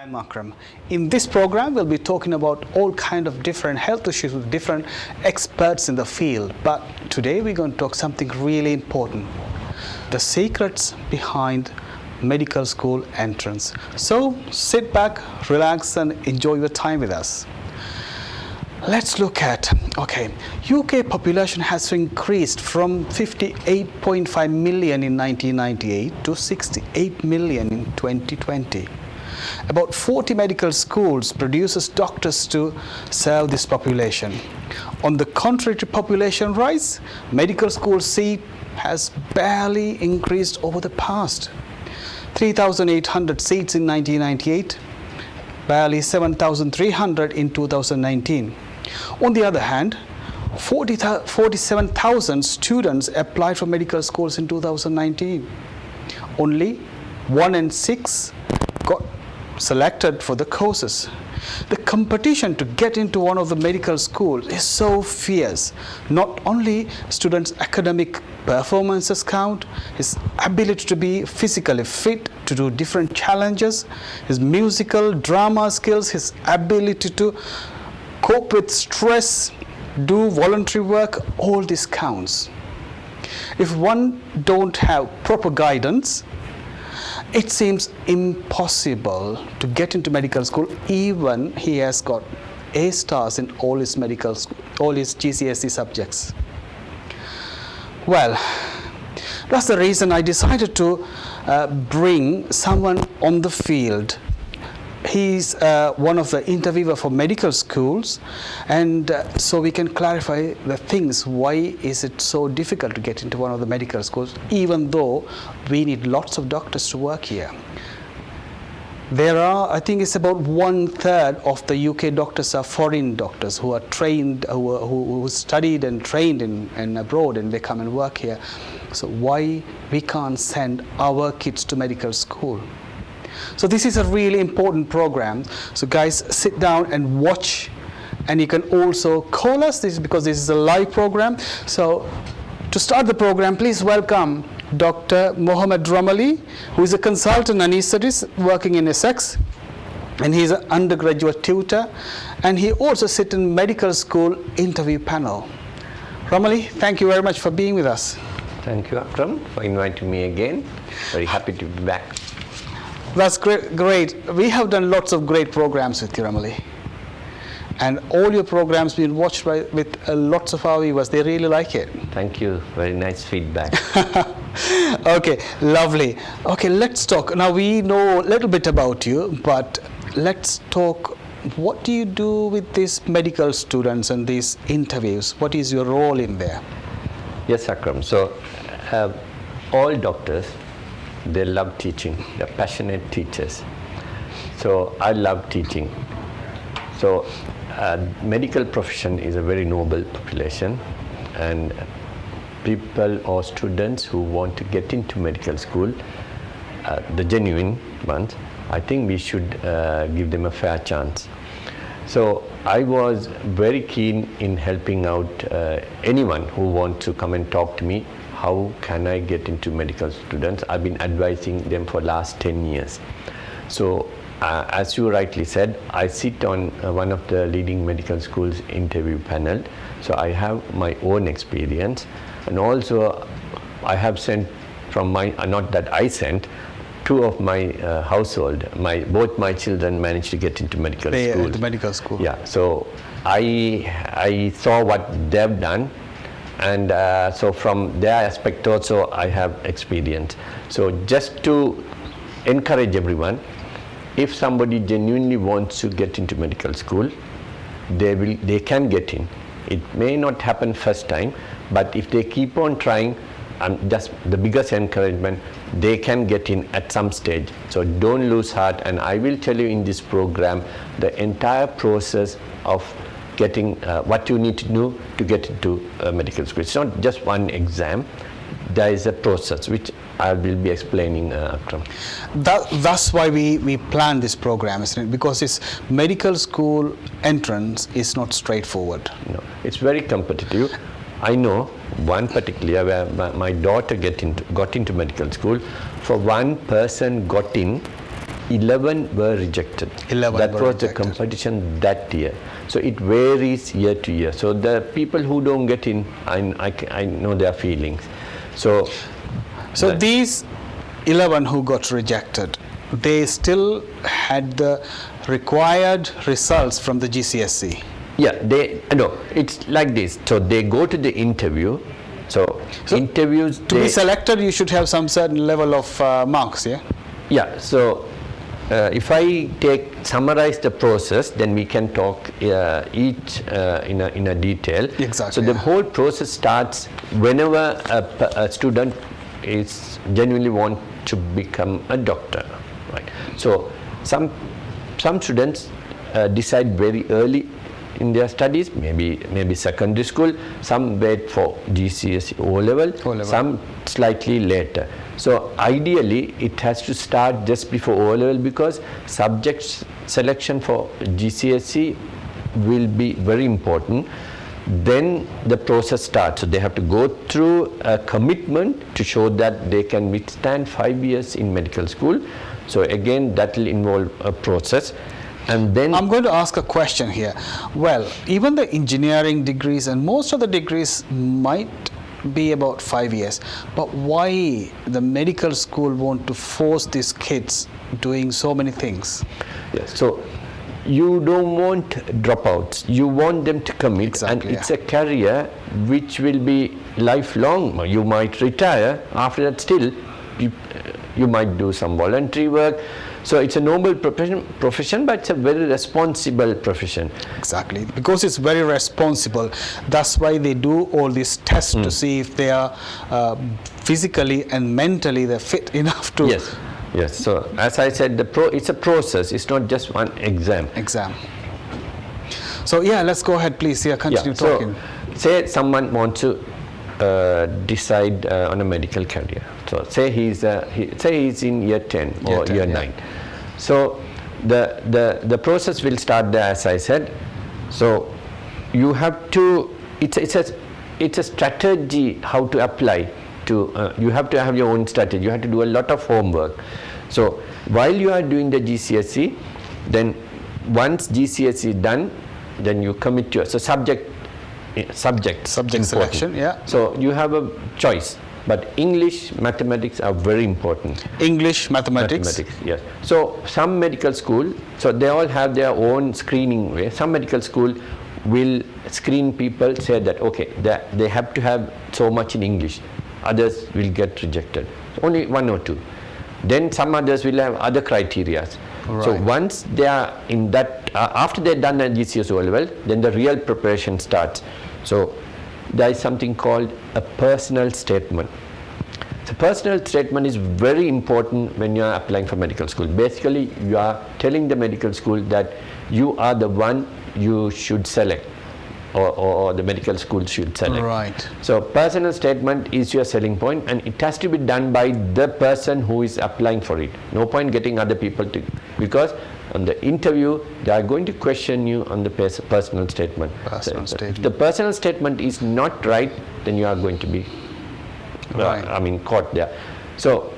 I'm Akram. In this program, we'll be talking about all kind of different health issues with different experts in the field. But today we're going to talk something really important: the secrets behind medical school entrance. So sit back, relax, and enjoy your time with us. Let's look at, UK population has increased from 58.5 million in 1998 to 68 million in 2020. About 40 medical schools produces doctors to serve this population. On the contrary to population rise, medical school seat has barely increased over the past. 3,800 seats in 1998, barely 7,300 in 2019. On the other hand, 47,000 students applied for medical schools in 2019. Only 1 in 6 got selected for the courses. The competition to get into one of the medical schools is so fierce. Not only students' academic performances count, his ability to be physically fit, to do different challenges, his musical, drama skills, his ability to cope with stress, do voluntary work, all this counts. If one don't have proper guidance, it seems impossible to get into medical school even he has got A stars in all his all his GCSE subjects. Well, that's the reason I decided to bring someone on the field. He's one of the interviewer for medical schools, and so we can clarify the things. Why is it so difficult to get into one of the medical schools, even though we need lots of doctors to work here? There are, I think it's about 1/3 of the UK doctors are foreign doctors who are trained, who studied and trained in abroad, and they come and work here. So why we can't send our kids to medical school? So this is a really important program. So guys, sit down and watch, and you can also call us. This is because this is a live program. So to start the program, please welcome Dr. Mohammed Ramali, who is a consultant anaesthetist working in Essex, and he's an undergraduate tutor, and he also sits in medical school interview panel. Ramali, thank you very much for being with us. Thank you, Akram, for inviting me again. Very happy to be back. That's great. We have done lots of great programs with you, Ramali. And all your programs been watched with lots of our viewers. They really like it. Thank you. Very nice feedback. Okay, lovely. Okay, let's talk. Now we know a little bit about you, but let's talk. What do you do with these medical students and these interviews? What is your role in there? Yes, Akram. So all doctors, they love teaching. They're passionate teachers. So I love teaching. So medical profession is a very noble population, and people or students who want to get into medical school, the genuine ones, I think we should give them a fair chance. So I was very keen in helping out anyone who wants to come and talk to me. How can I get into medical students? I've been advising them for last 10 years. So as you rightly said, I sit on one of the leading medical schools interview panel. So I have my own experience, and also I have sent from my, not that I sent, 2 of my household, both my children managed to get into medical school. The medical school. Yeah, so I saw what they've done. And so from their aspect also I have experience. So just to encourage everyone, if somebody genuinely wants to get into medical school, they can get in. It may not happen first time, but if they keep on trying, just the biggest encouragement, they can get in at some stage. So don't lose heart, and I will tell you in this program the entire process of getting what you need to do to get into medical school. It's not just one exam. There is a process which I will be explaining, Akram. That's why we plan this program, isn't it? Because this medical school entrance is not straightforward. No, it's very competitive. I know one particular where my daughter got into medical school. For one person got in, 11 were rejected. 11 that were was the rejected. competition that year. So it varies year to year. So the people who don't get in, I know their feelings. So these 11 who got rejected, they still had the required results from the GCSE. yeah, it's like this. So they go to the interview. So interviews To be selected, you should have some certain level of marks, yeah? Yeah, so if I summarize the process, then we can talk each in a detail. Exactly, So the yeah. whole process starts whenever a student is genuinely want to become a doctor, right? So some students decide very early in their studies, maybe secondary school. Some wait for GCSE O-level, some slightly later. So ideally it has to start just before O-level, because subject selection for GCSE will be very important. Then the process starts. So they have to go through a commitment to show that they can withstand 5 years in medical school. So again, that will involve a process. And then I'm going to ask a question here. Well, even the engineering degrees and most of the degrees might be about 5 years, but why the medical school want to force these kids doing so many things? yes, so you don't want dropouts. You want them to commit, Exactly, and it's a career which will be lifelong. You might retire after that. Still, you might do some voluntary work. So it's a noble profession, but it's a very responsible profession. Exactly, because it's very responsible. That's why they do all these tests to see if they are physically and mentally they're fit enough to. Yes. So as I said, it's a process. It's not just one exam. So yeah, let's go ahead, please. Yeah, continue talking. So say someone wants to decide on a medical career. So say he's in year 10 or year 9. So the process will start there, as I said. So you have to, it's a strategy how to apply to, you have to have your own strategy. You have to do a lot of homework. So while you are doing the GCSE, then once GCSE is done, then you commit to subject selection. Yeah. So you have a choice, but English, mathematics are very important. English, mathematics. Yes. So some medical school, so they all have their own screening way. Some medical school will screen people, say that okay, they have to have so much in English. Others will get rejected. Only 1 or 2. Then some others will have other criteria. Right. So once they are in that, after they're done at GCSE O-level, then the real preparation starts. So there is something called a personal statement. So personal statement is very important when you are applying for medical school. Basically, you are telling the medical school that you are the one you should select, or the medical school should select. Right. So personal statement is your selling point, and it has to be done by the person who is applying for it. No point getting other people to, because on the interview they are going to question you on the personal statement. If the personal statement is not right, then you are going to be caught there. So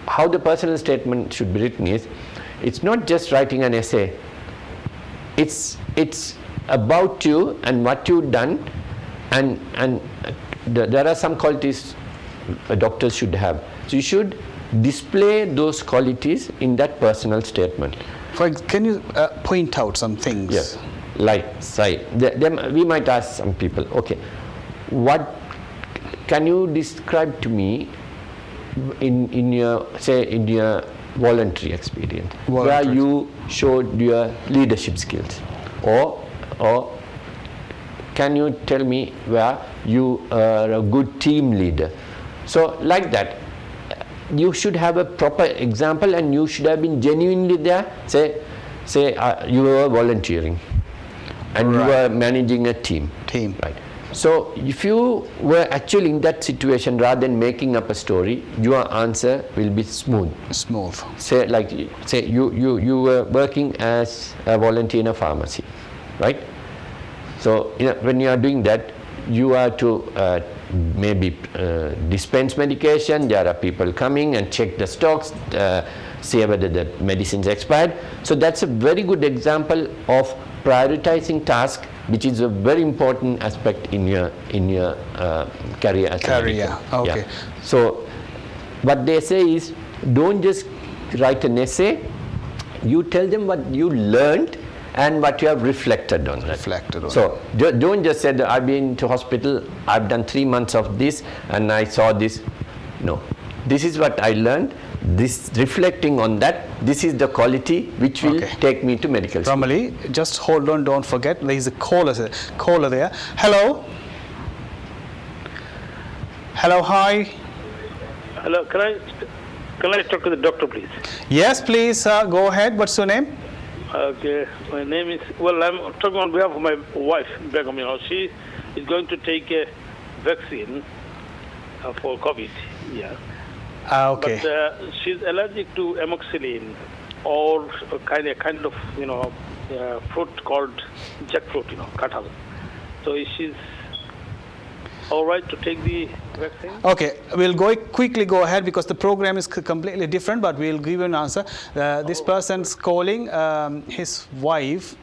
how the personal statement should be written is, it's not just writing an essay. It's about you and what you've done, and there are some qualities a doctor should have. So you should display those qualities in that personal statement. Can you point out some things? Yes. Like, say, we might ask some people, okay, what can you describe to me in your voluntary experience, where you showed your leadership skills, or can you tell me where you are a good team leader? So like that, you should have a proper example, and you should have been genuinely there. Say you were volunteering, and you were managing a team. Right. So if you were actually in that situation, rather than making up a story, your answer will be smooth. Say you were working as a volunteer in a pharmacy, right? So when you are doing that, you are to maybe dispense medication. There are people coming and check the stocks, say whether the medicine is expired. So that's a very good example of prioritizing task, which is a very important aspect in your career as a medical. Okay. Yeah. So what they say is, don't just write an essay, you tell them what you learned and what you have reflected on. So don't just say that I've been to hospital, I've done 3 months of this and I saw this. No, this is what I learned, this reflecting on that, this is the quality which will take me to medical school. Ramali, just hold on, don't forget, there is a caller there. Hello? Hello, hi. Hello, can I talk to the doctor, please? Yes, please, go ahead. What's your name? Okay, my name is, I'm talking on behalf of my wife, Begum. She is going to take a vaccine for COVID. Yeah. Okay. But she's allergic to amoxicillin or a kind of fruit called jackfruit, kathal. So she's all right to take the vaccine? Okay, we'll quickly go ahead because the program is completely different, but we'll give you an answer. This person's calling, his wife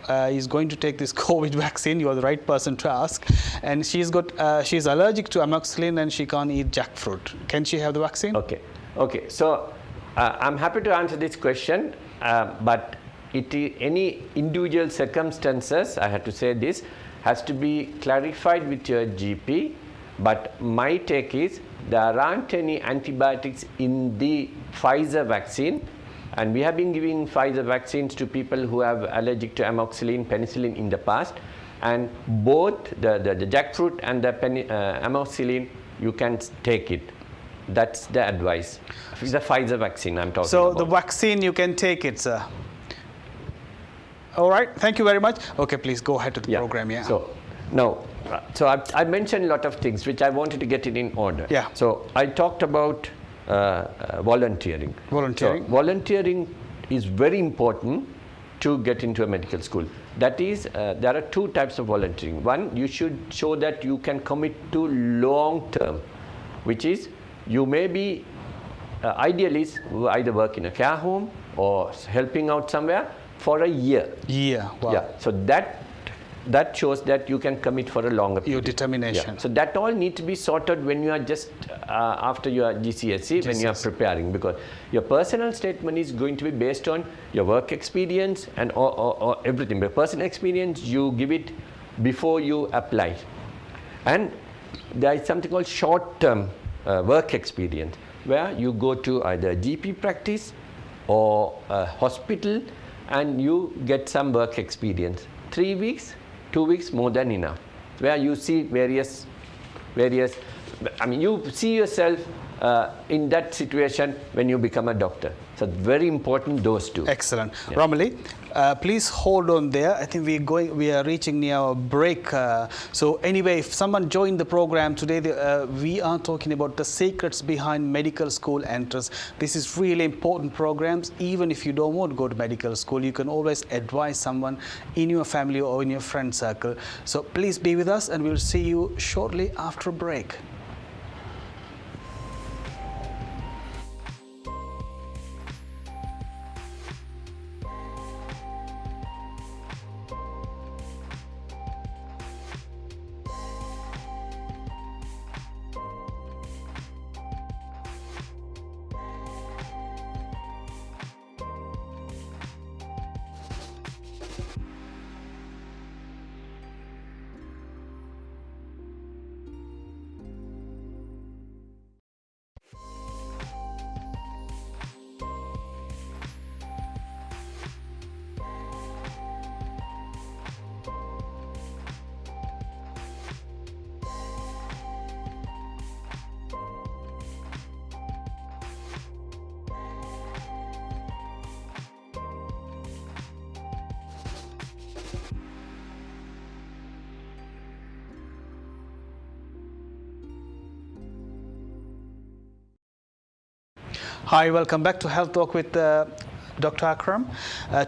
is going to take this COVID vaccine. You are the right person to ask. And she's allergic to amoxicillin and she can't eat jackfruit. Can she have the vaccine? Okay. So I'm happy to answer this question, but any individual circumstances, I have to say this, has to be clarified with your GP, but my take is there aren't any antibiotics in the Pfizer vaccine, and we have been giving Pfizer vaccines to people who have allergic to amoxicillin, penicillin in the past, and both the jackfruit and the amoxicillin, you can take it. That's the advice. The Pfizer vaccine I'm talking about. So the vaccine, you can take it, sir. All right, thank you very much. Okay, please go ahead to the program. Yeah. So now, I mentioned a lot of things which I wanted to get it in order. Yeah. So I talked about volunteering. So volunteering is very important to get into a medical school. That is, there are two types of volunteering. One, you should show that you can commit to long term, which is you may be ideally either work in a care home or helping out somewhere for a year. Wow. Yeah. So that shows that you can commit for a longer period. Your determination. Yeah. So that all needs to be sorted when you are just after your GCSE, when you are preparing, because your personal statement is going to be based on your work experience and or everything. But personal experience, you give it before you apply. And there is something called short-term work experience, where you go to either GP practice or a hospital and you get some work experience. 3 weeks, 2 weeks, more than enough. Where you see various, you see yourself in that situation when you become a doctor. So very important, those two. Excellent. Yeah. Ramali, please hold on there. I think we are reaching near our break. So anyway, if someone joined the program today, we are talking about the secrets behind medical school entrance. This is really important programs. Even if you don't want to go to medical school, you can always advise someone in your family or in your friend circle. So please be with us and we'll see you shortly after a break. Hi, welcome back to Health Talk with Dr. Akram.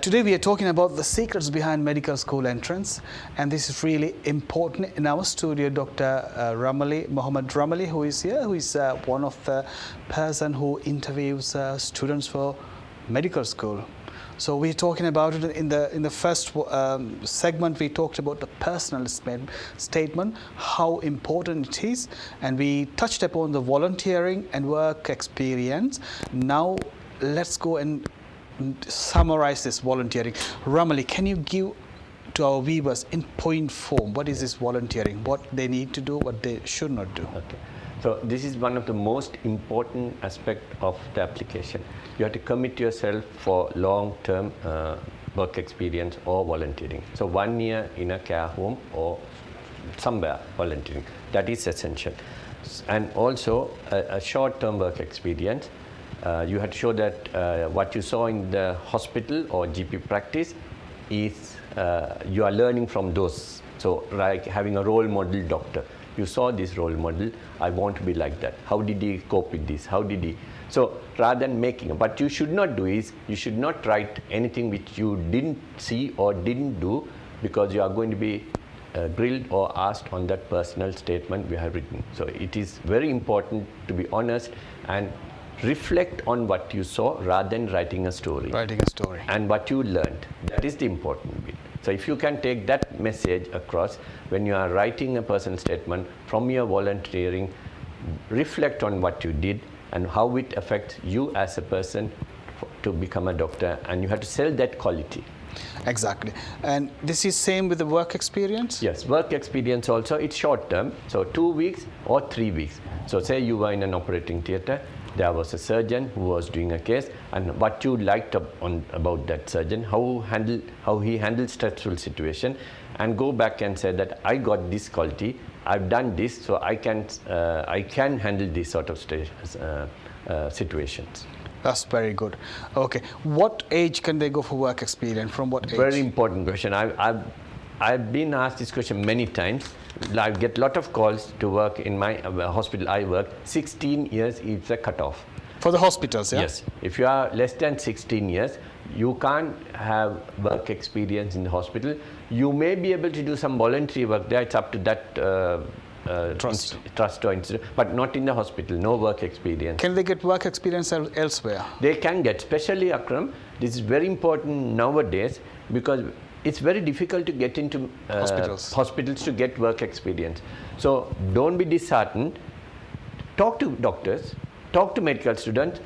Today we are talking about the secrets behind medical school entrance, and this is really important. In our studio, Dr. Mohammed Ramali, who is here, who is one of the person who interviews students for medical school. So we're talking about it in the first segment. We talked about the personal statement, how important it is, and we touched upon the volunteering and work experience. Now let's go and summarize this volunteering. Ramali, can you give to our viewers in point form what is this volunteering, what they need to do, what they should not do? Okay. So this is one of the most important aspect of the application. You have to commit yourself for long-term work experience or volunteering. So 1 year in a care home or somewhere volunteering, that is essential. And also a short-term work experience. You have to show that what you saw in the hospital or GP practice is you are learning from those. So like having a role model doctor. You saw this role model, I want to be like that. How did he cope with this? How did he? So rather than making, what you should not do is, you should not write anything which you didn't see or didn't do, because you are going to be grilled or asked on that personal statement we have written. So it is very important to be honest and reflect on what you saw rather than writing a story. Writing a story. And what you learned. That is the important bit. So if you can take that message across when you are writing a personal statement from your volunteering, reflect on what you did and how it affects you as a person to become a doctor, and you have to sell that quality. Exactly. And this is same with the work experience? Yes, work experience also, it's short term, so 2 weeks or 3 weeks. So say you were in an operating theatre, there was a surgeon who was doing a case, and what you liked about that surgeon, how he handled stressful situation, and go back and say that I got this quality, I've done this, so I can handle these sort of situations. That's very good. Okay, what age can they go for work experience? From what age? Very important question. I've been asked this question many times. I get a lot of calls to work in my hospital I work. 16 years is a cutoff. For the hospitals, yeah? Yes. If you are less than 16 years, you can't have work experience in the hospital. You may be able to do some voluntary work there. It's up to that trust or institute, but not in the hospital. No work experience. Can they get work experience elsewhere? They can get, especially Akram. This is very important nowadays because it's very difficult to get into hospitals to get work experience. So don't be disheartened. Talk to doctors, talk to medical students,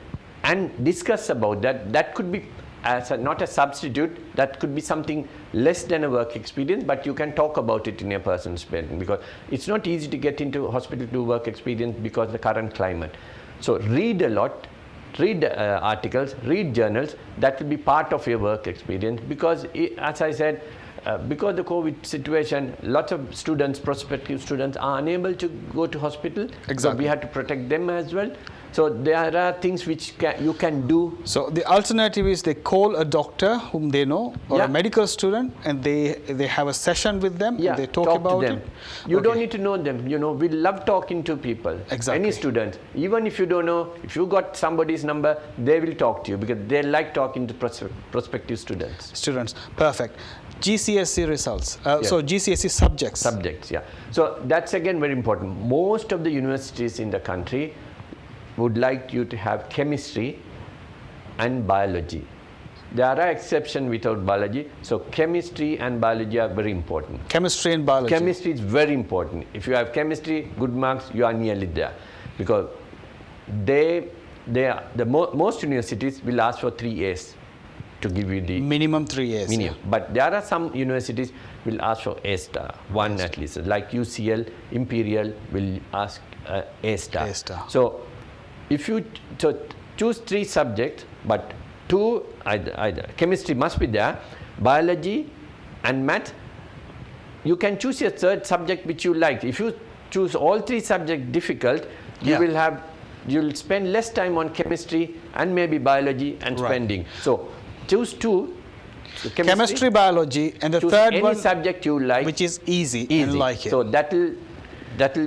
and discuss about that. That could be not a substitute. That could be something less than a work experience, but you can talk about it in a personal space, because it's not easy to get into hospital to work experience because of the current climate. So read a lot. Read articles, read journals. That will be part of your work experience, because as I said, because the COVID situation, lots of students, prospective students, are unable to go to hospital. Exactly. So we have to protect them as well. So there are things which you can do. So the alternative is they call a doctor whom they know, or a medical student, and they have a session with them. Yeah, and they talk about to them. You don't need to know them. You know, we love talking to people. Exactly. Any student, even if you don't know, if you got somebody's number, they will talk to you because they like talking to prospective students. Students, perfect. GCSE results. Yes. So GCSE subjects. Subjects, yeah. So that's again very important. Most of the universities in the country would like you to have chemistry and biology. There are exceptions without biology. So chemistry and biology are very important. Chemistry and biology. Chemistry is very important. If you have chemistry, good marks, you are nearly there. Because most universities will ask for 3 A's to give you the minimum 3 A's. Minimum. Yeah. But there are some universities will ask for A star, one at least. Like UCL, Imperial will ask A star. A star. So if you choose 3 subjects, but 2 either chemistry must be there, biology and math. You can choose your 3rd subject which you like. If you choose all 3 subjects difficult, you'll spend less time on chemistry and maybe biology and spending. So choose 2. So chemistry, biology, and the 3rd one, any subject you like, which is easy. And like it. So that'll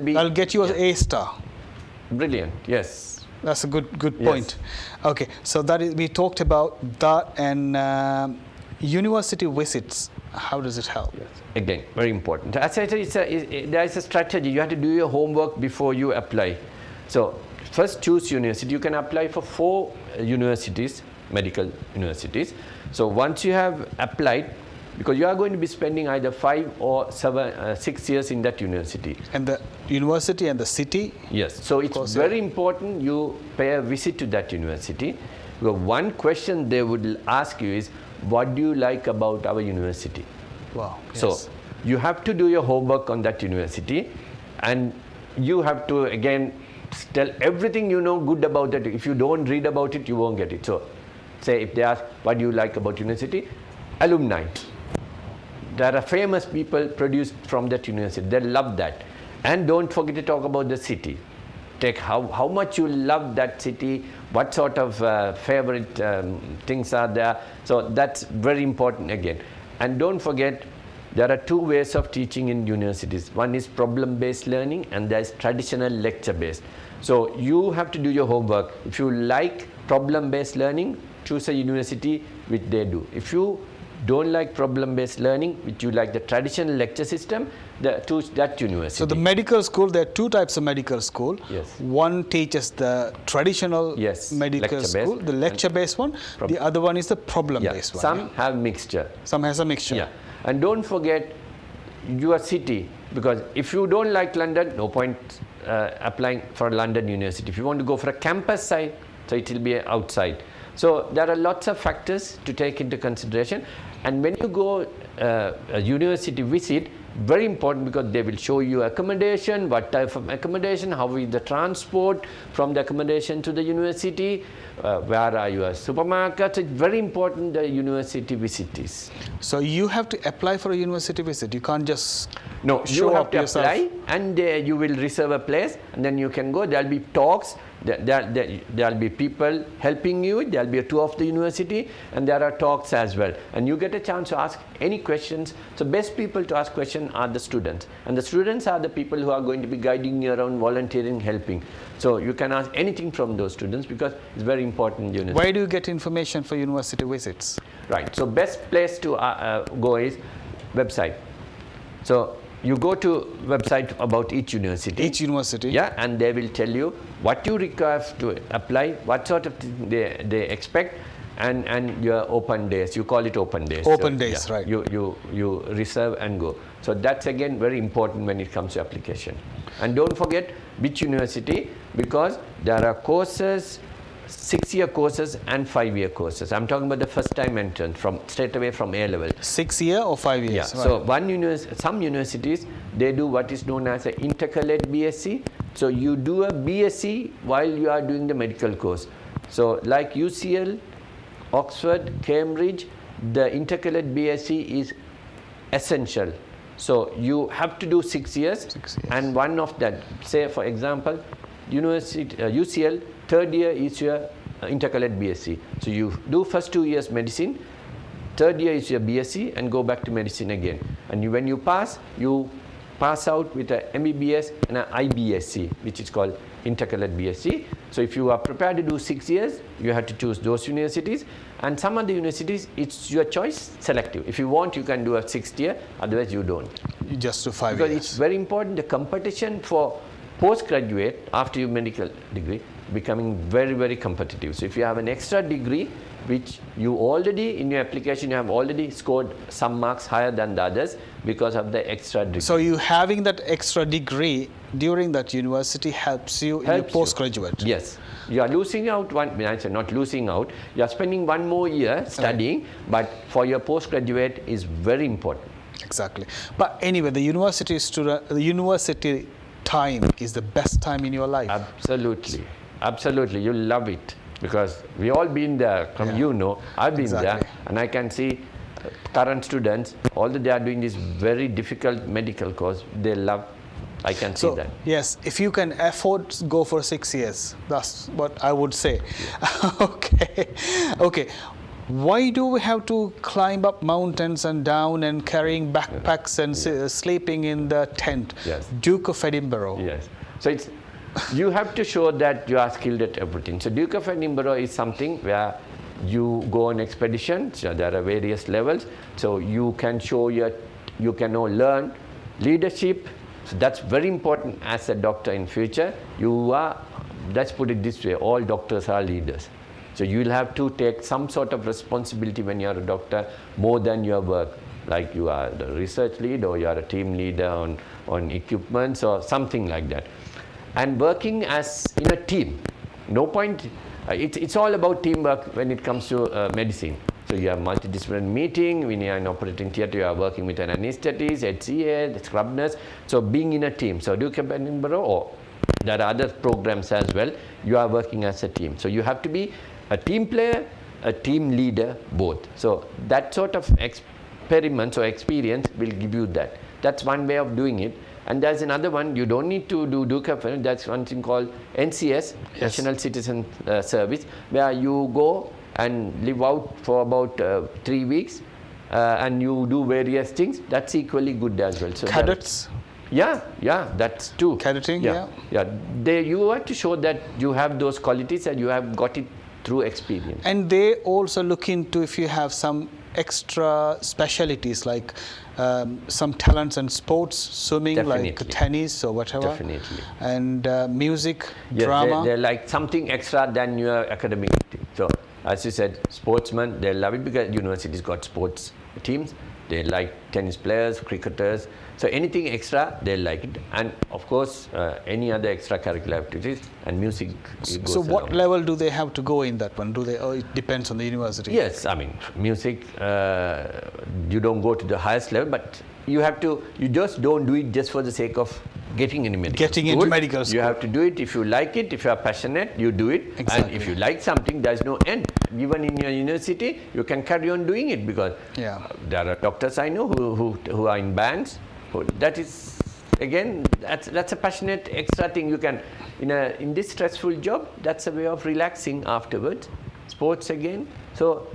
be. I'll get you an A star. Brilliant. Yes. That's a good Yes. point. Okay, so that is, we talked about that, and university visits. How does it help? Again, very important. As I said, there is a strategy. You have to do your homework before you apply. So first choose university. You can apply for 4 universities, medical universities. So once you have applied, because you are going to be spending either 5 or 6 years in that university. And the university and the city. Yes, so it's course, very important you pay a visit to that university. Because one question they would ask you is, what do you like about our university? Wow. So yes. you have to do your homework on that university, and you have to again tell everything you know good about it. If you don't read about it, you won't get it. So say if they ask, what do you like about university? Alumni. There are famous people produced from that university. They love that. And don't forget to talk about the city. Take how much you love that city, what sort of favorite things are there. So that's very important again. And don't forget, there are 2 ways of teaching in universities. One is problem-based learning, and there is traditional lecture-based. So you have to do your homework. If you like problem-based learning, choose a university which they do. If you don't like problem-based learning, which you like the traditional lecture system, choose that university. So the medical school, there are 2 types of medical school. Yes. One teaches the traditional Yes, medical lecture-based, school, the lecture-based one. The other one is the problem-based one. Some have mixture. Some has a mixture. Yeah. And don't forget your city, because if you don't like London, no point applying for London University. If you want to go for a campus site, so it will be outside. So there are lots of factors to take into consideration. And when you go a university visit, very important, because they will show you accommodation, what type of accommodation, how is the transport from the accommodation to the university, where are your supermarkets. It's very important the university visit is. So you have to apply for a university visit. You can't just No, show you have up to yourself. apply, and you will reserve a place, and then you can go. There will be talks. There will be people helping you. There will be a tour of the university, and there are talks as well. And you get a chance to ask any questions. So best people to ask questions are the students, and the students are the people who are going to be guiding you around, volunteering, helping. So you can ask anything from those students, because it's very important. Where do you get information for university visits? Right. So best place to go is website. So you go to website about each university. Each university. Yeah, and they will tell you what you require to apply, what sort of thing they expect, and your open days. You call it open days. Open days, right. You reserve and go. So that's again very important when it comes to application. And don't forget which university, because there are courses, 6-year courses and 5-year courses. I'm talking about the first time entrance from straight away from A level. 6 year or 5 years? Yeah. Right. So some universities, they do what is known as an intercalate BSc. So you do a BSc while you are doing the medical course. So like UCL, Oxford, Cambridge, the intercalate BSc is essential. So you have to do 6 years, 6 years. and one of that, say for example, UCL, 3rd year is your intercalate BSc. So you do first 2 years medicine, 3rd year is your BSc, and go back to medicine again. And when you pass out with a MBBS and an IBSc, which is called intercalate BSc. So if you are prepared to do 6 years, you have to choose those universities. And some other universities, it's your choice, selective. If you want, you can do a 6th year, otherwise you don't. You just do 5 Because years. it's very important, the competition for postgraduate after your medical degree becoming very, very competitive. So if you have an extra degree, which you already, in your application, you have already scored some marks higher than the others because of the extra degree. So you having that extra degree during that university helps you in your postgraduate. Yes. You are losing out one, I say not losing out, you are spending 1 more year studying, but for your postgraduate is very important. Exactly. But anyway, the university time is the best time in your life. Absolutely. Absolutely. You'll love it. Because we all been there, I've been there, and I can see current students, although they are doing this very difficult medical course, they love, I can see that. Yes, if you can afford to go for 6 years, that's what I would say. Okay. Why do we have to climb up mountains and down and carrying backpacks and sleeping in the tent? Yes. Duke of Edinburgh. Yes. So it's You have to show that you are skilled at everything. So Duke of Edinburgh is something where you go on expedition. So there are various levels. So you can show you can now learn leadership. So that's very important as a doctor in future. Let's put it this way, all doctors are leaders. So you will have to take some sort of responsibility when you are a doctor more than your work. Like you are the research lead or you are a team leader on equipments or something like that. And working as in a team. No point, it's all about teamwork when it comes to medicine. So you have multidisciplinary meeting, when you are in operating theatre, you are working with an anesthetist, HCA, the scrub nurse. So being in a team. So Duke of Edinburgh, or there are other programs as well, you are working as a team. So you have to be a team player, a team leader, both. So that sort of experiments or experience will give you that. That's one way of doing it. And there's another one, you don't need to do Duke of Edinburgh, that's one thing called NCS, National Citizen Service, where you go and live out for about 3 weeks and you do various things. That's equally good as well. So Cadets? Yeah, that's too. Cadetting, You have to show that you have those qualities and you have got it through experience. And they also look into if you have some extra specialities like some talents in sports, swimming, Definitely. like tennis or whatever. Definitely. And music, Yes, drama. they're like something extra than your academic thing. So as you said, sportsmen, they love it because universities got sports teams. They like tennis players, cricketers. So anything extra, they like it. And of course, any other extracurricular activities and music. So what level do they have to go in that one? It depends on the university? Yes, I mean, music, you don't go to the highest level, but you just don't do it just for the sake of getting into medical school. You have to do it if you like it, if you are passionate, you do it. Exactly. And if you like something, there's no end. Even in your university, you can carry on doing it because there are doctors I know who are in bands. That is, again, that's a passionate extra thing. You can, in this stressful job, that's a way of relaxing afterwards. Sports again. So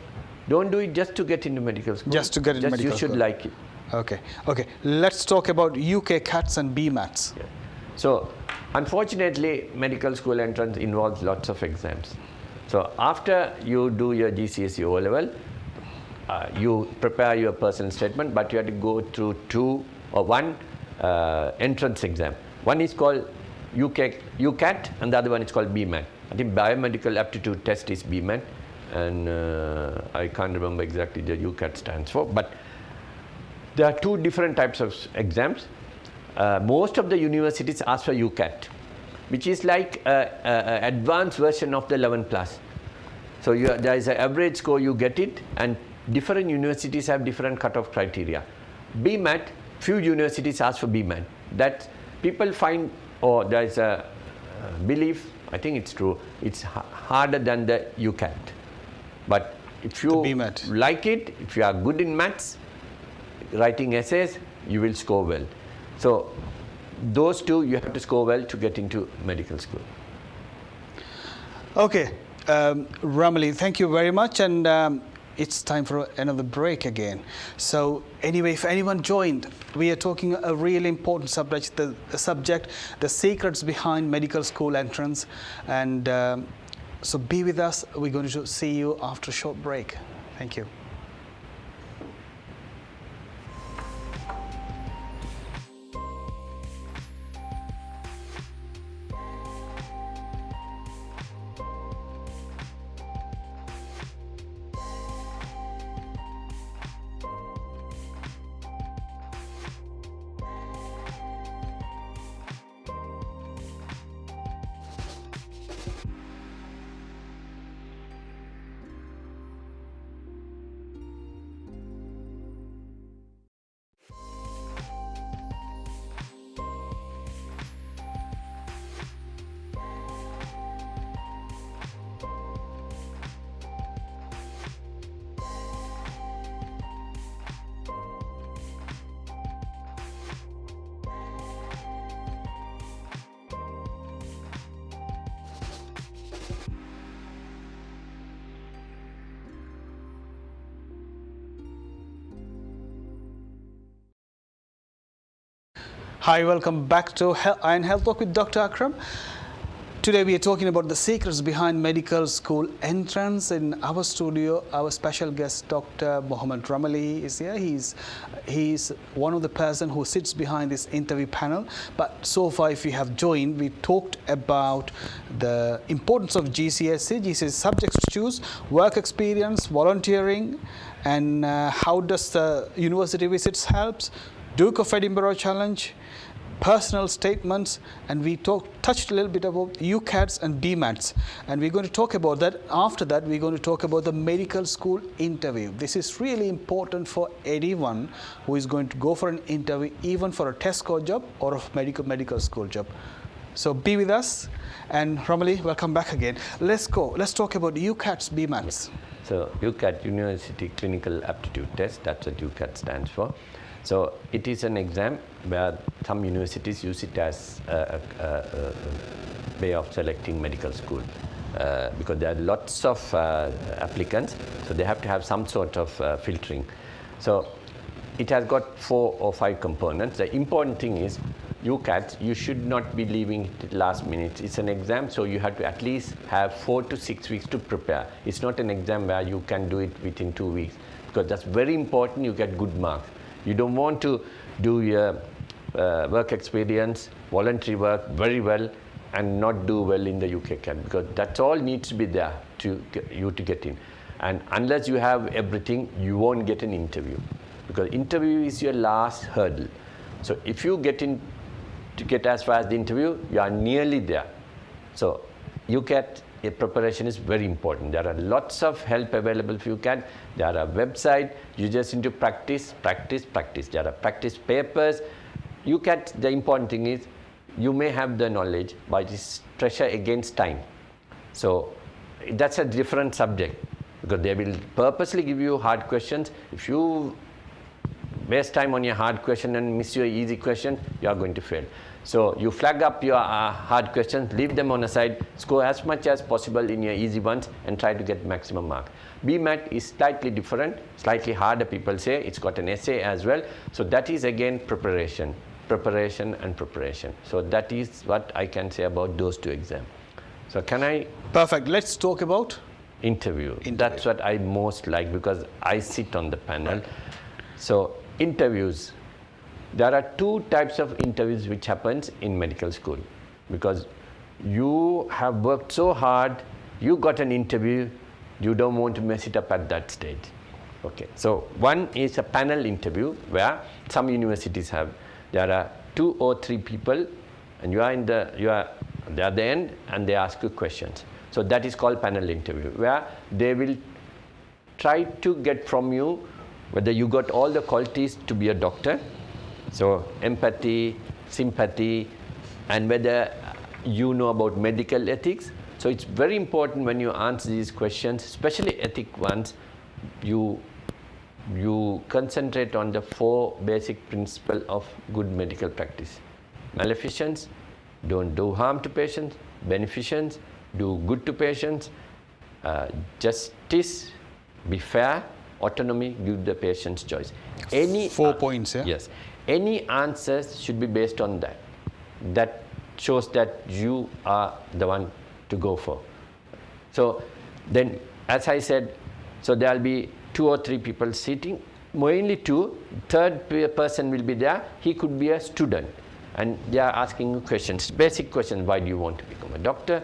don't do it just to get into medical school. Just to get into medical school. You should like it. Okay. Let's talk about UK CATs and BMATs. Yeah. So unfortunately, medical school entrance involves lots of exams. So after you do your GCSE O level, you prepare your personal statement, but you have to go through one entrance exam. One is called UCAT and the other one is called BMAT. I think biomedical aptitude test is BMAT and I can't remember exactly the UCAT stands for, but there are two different types of exams. Most of the universities ask for UCAT, which is like an advanced version of the 11 plus. So there is an average score, you get it, and different universities have different cutoff criteria. BMAT, few universities ask for BMAT. That people find, or there is a belief, I think it's true, it's harder than the UCAT. But if you like it, if you are good in maths, writing essays, you will score well. So those two you have to score well to get into medical school. Okay, Ramali, thank you very much, and it's time for another break again. So anyway, if anyone joined, we are talking a really important subject, the secrets behind medical school entrance, and so be with us. We're going to see you after a short break. Thank you. Hi, welcome back to Iron Health Talk with Dr. Akram. Today we are talking about the secrets behind medical school entrance. In our studio, our special guest, Dr. Mohammed Ramali, is here. He's one of the person who sits behind this interview panel. But so far, if you have joined, we talked about the importance of GCSE subjects to choose, work experience, volunteering, and how does the university visits helps, Duke of Edinburgh Challenge, personal statements, and we touched a little bit about UCATs and BMATs, and we're going to talk about that. After that, we're going to talk about the medical school interview. This is really important for anyone who is going to go for an interview, even for a test score job or a medical school job. So be with us, and Ramali, welcome back again. Let's talk about UCATs, BMATs. So UCAT, University Clinical Aptitude Test, that's what UCAT stands for. So it is an exam where some universities use it as a way of selecting medical school because there are lots of applicants, so they have to have some sort of filtering. So it has got 4 or 5 components. The important thing is UCAT, you should not be leaving it last minute. It's an exam, so you have to at least have 4 to 6 weeks to prepare. It's not an exam where you can do it within 2 weeks, because that's very important. You get good marks. You don't want to do your work experience, voluntary work very well and not do well in the UCAT, because that's all needs to be there to get in. And unless you have everything, you won't get an interview, because interview is your last hurdle. So if you get as far as the interview, you are nearly there. So UCAT preparation is very important. There are lots of help available for UCAT. There are websites. You just need to practice. There are practice papers. UCAT, the important thing is you may have the knowledge, but it's pressure against time. So that's a different subject, because they will purposely give you hard questions. If you waste time on your hard question and miss your easy question, you are going to fail. So you flag up your hard questions, leave them on a side, score as much as possible in your easy ones, and try to get maximum mark. BMAT is slightly different, slightly harder, people say. It's got an essay as well. So that is again preparation. So that is what I can say about those 2 exams. So can I? Perfect. Let's talk about interview. That's what I most like, because I sit on the panel. So interviews. There are 2 types of interviews which happens in medical school, because you have worked so hard, you got an interview, you don't want to mess it up at that stage. Okay. So one is a panel interview where some universities have. There are 2 or 3 people, and you are at the end, and they ask you questions. So that is called panel interview, where they will try to get from you whether you got all the qualities to be a doctor. So empathy, sympathy, and whether you know about medical ethics. So it's very important when you answer these questions, especially ethic ones, you concentrate on the 4 basic principles of good medical practice. Maleficence, don't do harm to patients. Beneficence, do good to patients. Justice, be fair. Autonomy, give the patient's choice. 4 points, yeah? Yes. Any answers should be based on that. That shows that you are the one to go for. So then, as I said, so there will be 2 or 3 people sitting, mainly 2. Third person will be there. He could be a student, and they are asking you questions, basic questions. Why do you want to become a doctor?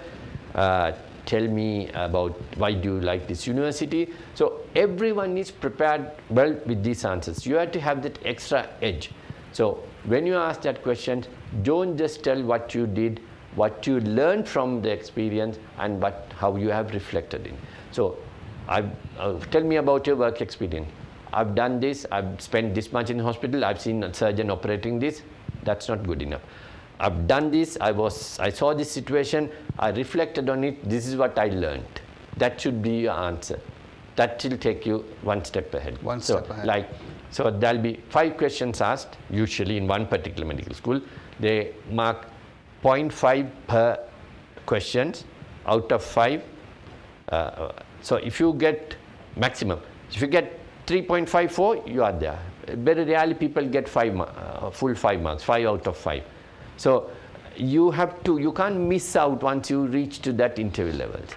Tell me about why do you like this university? So everyone is prepared well with these answers. You have to have that extra edge. So when you ask that question, don't just tell what you did, what you learned from the experience, and how you have reflected in. So tell me about your work experience. I've done this, I've spent this much in hospital, I've seen a surgeon operating this. That's not good enough. I've done this, I saw this situation, I reflected on it, this is what I learned. That should be your answer. That will take you one step ahead. So there'll be 5 questions asked, usually in one particular medical school. They mark 0.5 per questions out of 5. So if you get maximum, if you get 3.54, you are there. Very rarely people get full 5 marks, 5 out of 5. So you can't miss out once you reach to that interview levels.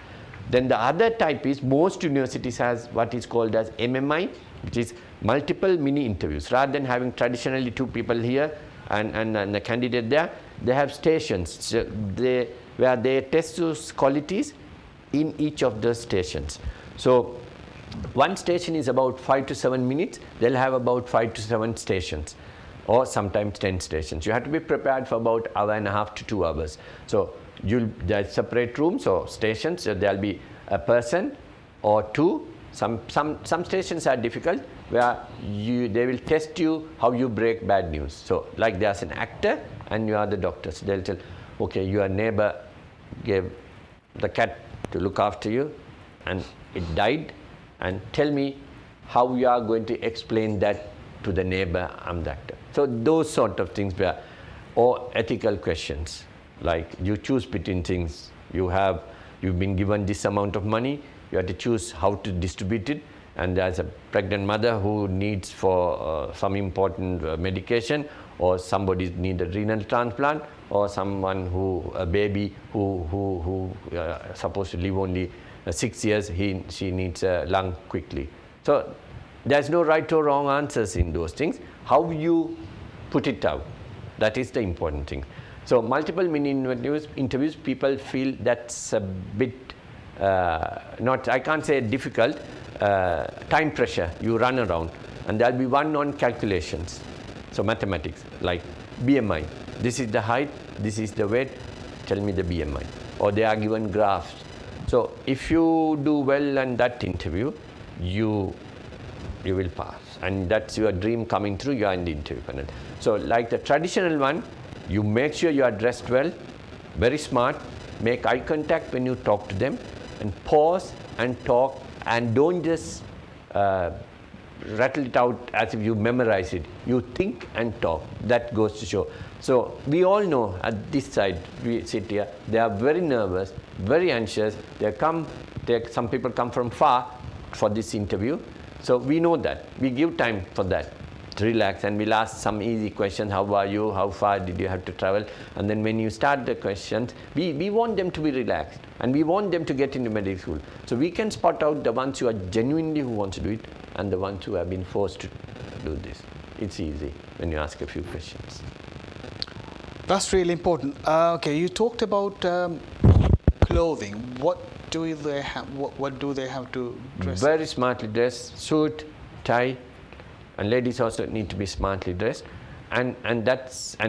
Then the other type is, most universities has what is called as MMI, which is multiple mini interviews. Rather than having traditionally 2 people here and the candidate there, they have stations. So where they test those qualities in each of those stations. So one station is about 5 to 7 minutes. They'll have about 5 to 7 stations, or sometimes 10 stations. You have to be prepared for about 1.5 hours to 2 hours. So there's separate rooms or stations. So there'll be a person or 2. Some stations are difficult, where they will test you how you break bad news. So like there's an actor and you are the doctor. So they'll tell, okay, your neighbor gave the cat to look after you and it died, and tell me how you are going to explain that to the neighbor. I'm the actor. So those sort of things or ethical questions, like you choose between things. You've been given this amount of money, you have to choose how to distribute it, and there's a pregnant mother who needs for some important medication, or somebody needs a renal transplant, or a baby who supposed to live only 6 years, she needs a lung quickly. So there's no right or wrong answers in those things. How you put it out, that is the important thing. So multiple mini interviews, people feel that's a bit I can't say difficult, time pressure. You run around, and there'll be one on calculations. So mathematics, like BMI. This is the height, this is the weight, tell me the BMI. Or they are given graphs. So if you do well in that interview, you will pass. And that's your dream coming true, you are in the interview panel. So like the traditional one, you make sure you are dressed well, very smart, make eye contact when you talk to them, and pause and talk, and don't just rattle it out as if you memorize it. You think and talk. That goes to show. So we all know at this side, we sit here, they are very nervous, very anxious. Some people come from far for this interview. So we know that. We give time for that to relax, and we'll ask some easy questions. How are you? How far did you have to travel? And then when you start the questions, we want them to be relaxed, and we want them to get into medical school. So we can spot out the ones who are genuinely who want to do it, and the ones who have been forced to do this. It's easy when you ask a few questions. That's really important. Okay, you talked about clothing. What do they have? What do they have to dress? Very smartly dressed, suit, tie, and ladies also need to be smartly dressed. And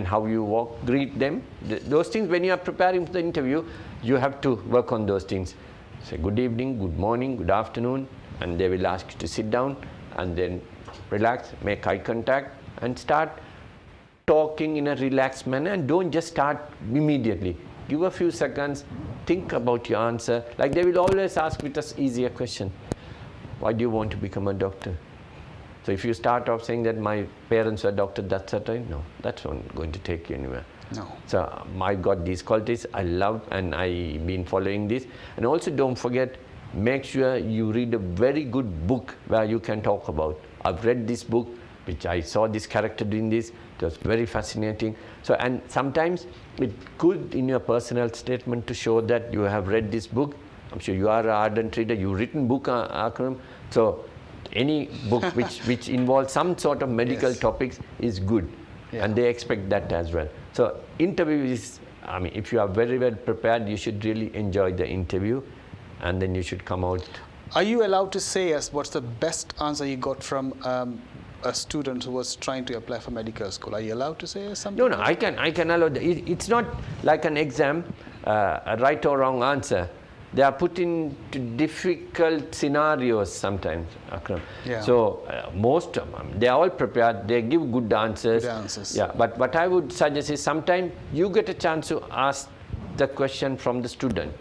how you walk, greet them. Those things, when you are preparing for the interview, you have to work on those things. Say good evening, good morning, good afternoon, and they will ask you to sit down, and then relax, make eye contact, and start talking in a relaxed manner, and don't just start immediately. Give a few seconds, think about your answer. Like they will always ask with us easier question. Why do you want to become a doctor? So if you start off saying that my parents were doctors, that's a time, no, that's not going to take you anywhere. No. So I got these qualities, I love, and I've been following this. And also don't forget, make sure you read a very good book where you can talk about. I've read this book, which I saw this character doing this. It was very fascinating. So, and sometimes it's good in your personal statement to show that you have read this book. I'm sure you are an ardent reader. You've written book, Akram. So any book which involves some sort of medical topics is good. Yeah. And they expect that as well. So interview is, I mean, if you are very well prepared, you should really enjoy the interview, and then you should come out. Are you allowed to say us what's the best answer you got from a student who was trying to apply for medical school? Are you allowed to say something? No, I can allow that. It's not like an exam, a right or wrong answer. They are put into difficult scenarios sometimes, Akram. Yeah. So most of them, they are all prepared. They give good answers. Good answers. Yeah, but what I would suggest is sometimes you get a chance to ask the question from the student.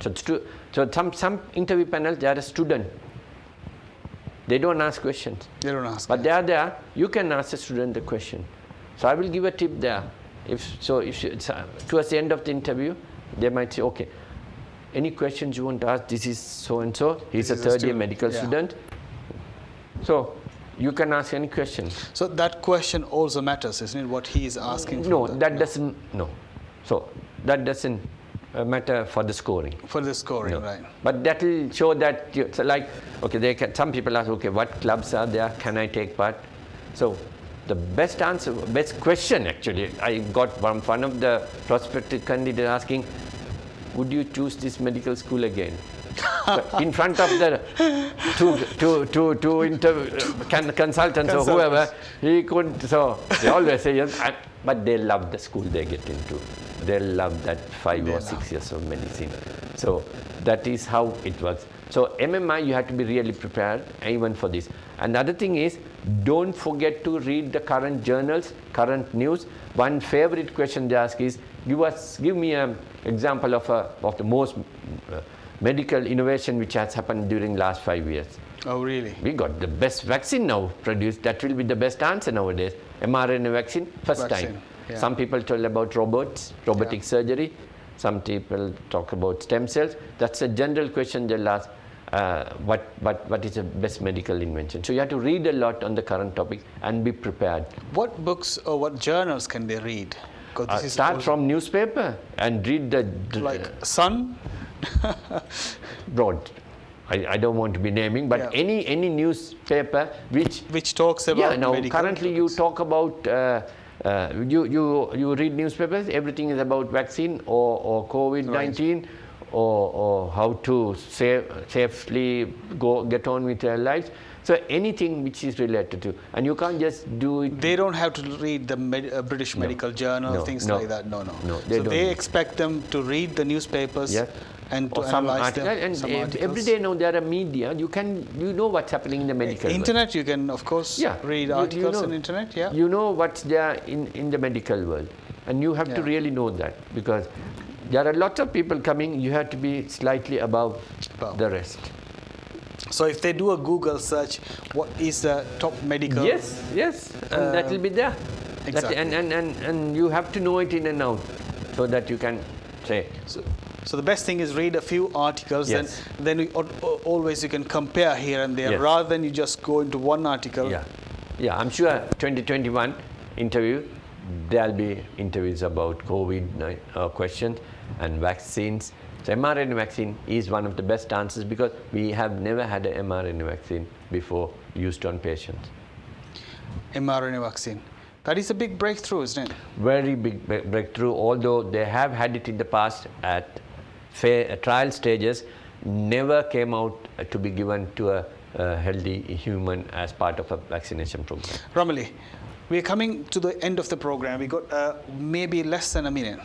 So some interview panels, they are a student. They don't ask questions. They don't ask. But they are there. You can ask the student the question. So I will give a tip there. If towards the end of the interview, they might say, okay, any questions you want to ask? This is so and so. He's a third-year medical student. So you can ask any question. So that question also matters, isn't it? What he is asking. No, that doesn't. No. So that doesn't matter for the scoring. For the scoring, No. right. But that will show that, so like, okay, some people ask, okay, what clubs are there? Can I take part? So the best answer, best question actually, I got from one of the prospective candidates asking, would you choose this medical school again? So in front of the two consultants or whoever, he couldn't. So they always say yes, but they love the school they get into. They love that 5 or 6 years of medicine. So that is how it works. So MMI, you have to be really prepared even for this. And the other thing is, don't forget to read the current journals, current news. One favorite question they ask is, give me an example of the most medical innovation which has happened during last 5 years. Oh, really? We got the best vaccine now produced. That will be the best answer nowadays. mRNA vaccine, first time. Yeah. Some people tell about robots, robotic surgery. Some people talk about stem cells. That's a general question they'll ask. What is the best medical invention? So you have to read a lot on the current topic and be prepared. What books or what journals can they read? 'Cause this is Start also from newspaper and read the like Sun. broad. I don't want to be naming, but Yeah. any newspaper which talks about now medical currently you topics. talk about you read newspapers, everything is about vaccine or COVID-19 or how to safely get on with their lives. So anything which is related to, and you can't just do it. They don't have to read the British Medical Journal, things like that. No. They so don't. they expect them to read the newspapers and to Or some analyze article, them. and some every articles. day now there are media. You know what's happening in the medical world. Internet, you can of course read articles on internet. Yeah. You know what's there in the medical world, and you have to really know that, because there are lots of people coming. You have to be slightly above the rest. So if they do a Google search, what is the top medical? Yes, and that will be there. Exactly. And you have to know it in and out, so that you can say. So the best thing is read a few articles, Yes. and then always you can compare here and there, rather than you just go into one article. Yeah. I'm sure 2021 interview, there'll be interviews about COVID questions and vaccines. So mRNA vaccine is one of the best answers, because we have never had an mRNA vaccine before used on patients. mRNA vaccine. That is a big breakthrough, isn't it? Very big breakthrough, although they have had it in the past at trial stages, never came out to be given to a healthy human as part of a vaccination program. Ramali, we're coming to the end of the program. We got maybe less than a minute.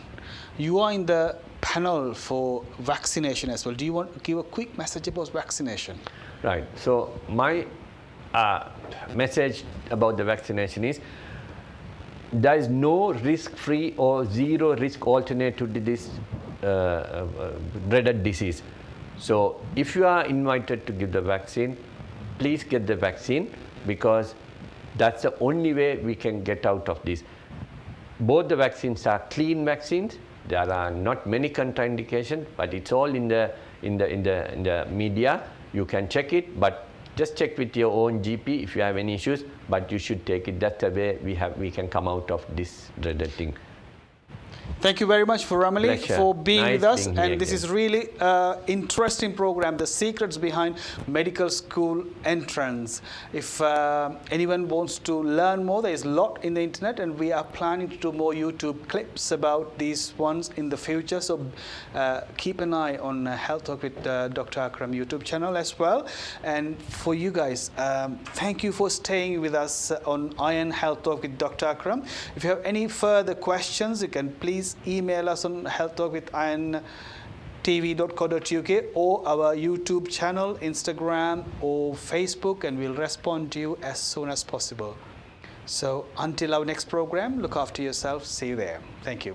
You are in the panel for vaccination as well. Do you want to give a quick message about vaccination? Right. So my message about the vaccination is, there is no risk-free or zero-risk alternative to this dreaded disease. So if you are invited to give the vaccine, please get the vaccine, because that's the only way we can get out of this. Both the vaccines are clean vaccines. There are not many contraindications, but it's all in the media. You can check it, but just check with your own GP if you have any issues. But you should take it. That's the way we can come out of this dreaded thing. Thank you very much for Ramali Pleasure. for being Nice with us. being here And this again. is really interesting program, the secrets behind medical school entrance. If anyone wants to learn more, there is a lot in the internet, and we are planning to do more YouTube clips about these ones in the future. So keep an eye on Health Talk with Dr. Akram YouTube channel as well. And for you guys, thank you for staying with us on Iron Health Talk with Dr. Akram. If you have any further questions, you can please email us on healthtalkwithirontv.co.uk or our YouTube channel, Instagram or Facebook, and we'll respond to you as soon as possible. So until our next program, look after yourself. See you there. Thank you.